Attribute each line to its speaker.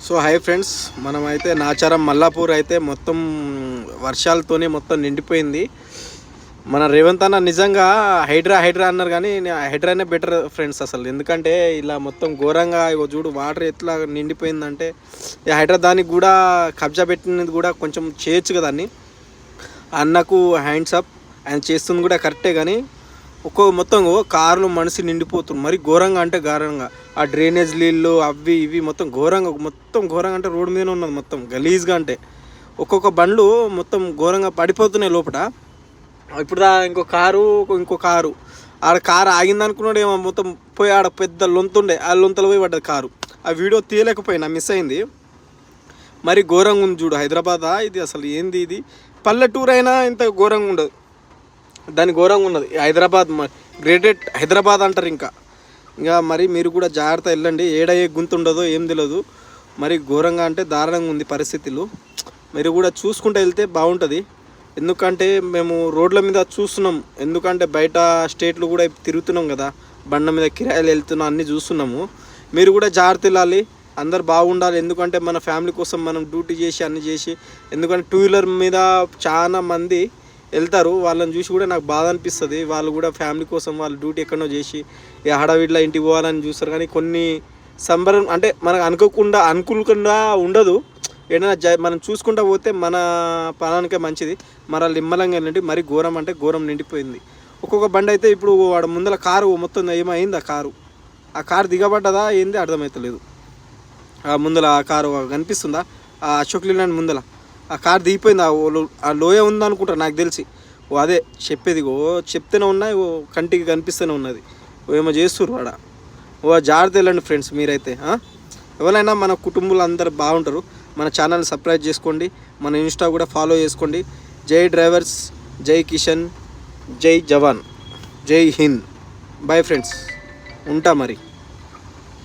Speaker 1: So hi friends, మనమైతే నాచారం మల్లాపూర్ అయితే మొత్తం వర్షాలతోనే మొత్తం నిండిపోయింది. మన రేవంత్ అన్న నిజంగా హైడ్రా అన్నారు, కానీ హైడ్రానే బెటర్ ఫ్రెండ్స్ అసలు. ఎందుకంటే ఇలా మొత్తం ఘోరంగా ఇగో చూడు వాటర్ ఎట్లా నిండిపోయిందంటే, ఈ హైడ్రా దానికి కూడా కబ్జా పెట్టినది కూడా కొంచెం చేయొచ్చు కదా అన్ని. అన్నకు హ్యాండ్స్ అప్, ఆయన చేస్తుంది కూడా కరెక్టే. కానీ మొత్తం కార్లు మనిషి నిండిపోతుంది మరి ఘోరంగా, అంటే ఘోరంగా. ఆ డ్రైనేజ్ నీళ్ళు అవి ఇవి మొత్తం ఘోరంగా అంటే రోడ్డు మీద ఉన్నది మొత్తం గలీజ్గా. అంటే ఒక్కొక్క బండ్లు మొత్తం ఘోరంగా పడిపోతున్నాయి లోపల. ఇప్పుడు ఇంకో కారు ఆడ కారు ఆగింది అనుకున్నాడు ఏమో, మొత్తం పోయి ఆడ పెద్ద లొంతుండే, ఆ లొంతలో పోయి పడ్డది కారు. ఆ వీడియో తీయలేకపోయినా, మిస్ అయింది. మరి ఘోరంగా ఉంది చూడు హైదరాబాద్. ఇది అసలు ఏంది ఇది? పల్లెటూరు అయినా ఇంత ఘోరంగా ఉండదు, దాని ఘోరంగా ఉన్నది హైదరాబాద్. గ్రేటెడ్ హైదరాబాద్ అంటారు. ఇంకా మరి మీరు కూడా జాగ్రత్త వెళ్ళండి, ఏడ ఏ గుంత ఉండదో ఏం తెలియదు. మరి ఘోరంగా అంటే దారుణంగా ఉంది పరిస్థితులు. మీరు కూడా చూసుకుంటూ వెళ్తే బాగుంటుంది. ఎందుకంటే మేము రోడ్ల మీద చూస్తున్నాం, ఎందుకంటే బయట స్టేట్లు కూడా తిరుగుతున్నాం కదా, బండ మీద కిరాయిలు వెళ్తున్నాం, అన్నీ చూస్తున్నాము. మీరు కూడా జాగ్రత్త వెళ్ళాలి, అందరు బాగుండాలి. ఎందుకంటే మన ఫ్యామిలీ కోసం మనం డ్యూటీ చేసి అన్నీ చేసి, ఎందుకంటే టూ వీలర్ మీద చాలా మంది వెళ్తారు, వాళ్ళని చూసి కూడా నాకు బాధ అనిపిస్తుంది. వాళ్ళు కూడా ఫ్యామిలీ కోసం వాళ్ళు డ్యూటీ ఎక్కడో చేసి ఈ హడావిడిలో ఇంటికి పోవాలని చూస్తారు. కానీ కొన్ని సంబరం అంటే మనకు అనుకోకుండా ఉండదు. ఏదైనా మనం చూసుకుంటూ పోతే మన ప్రాణానికే మంచిది. మరి నిమ్మలంగా వెళ్ళండి. మరి ఘోరం అంటే ఘోరం నిండిపోయింది. ఒక్కొక్క బండి అయితే ఇప్పుడు వాడు ముందర కారు మొత్తం ఏమైంది, ఆ కారు దిగబడ్డదా ఏంది అర్థమవుతలేదు. ఆ ముందర ఆ కారు కనిపిస్తుందా, ఆ అశోక్ లీలాండ్ ముందర ఆ కారు దిగిపోయింది. ఆ లోయ ఉందనుకుంటా నాకు తెలిసి. అదే చెప్పేది, చెప్తూనే ఉన్నాయి, కంటికి కనిపిస్తూనే ఉన్నది. ఏమో చేస్తుర్రు వాడ. జాగ్రత్త వెళ్ళండి ఫ్రెండ్స్. మీరైతే ఎవరైనా మన కుటుంబాలు అందరు బాగుంటారు. మన ఛానల్ సబ్స్క్రైబ్ చేసుకోండి, మన ఇన్స్టా కూడా ఫాలో చేసుకోండి. జై డ్రైవర్స్, జై కిషన్, జై జవాన్, జై హింద్. బాయ్ ఫ్రెండ్స్, ఉంటా మరి.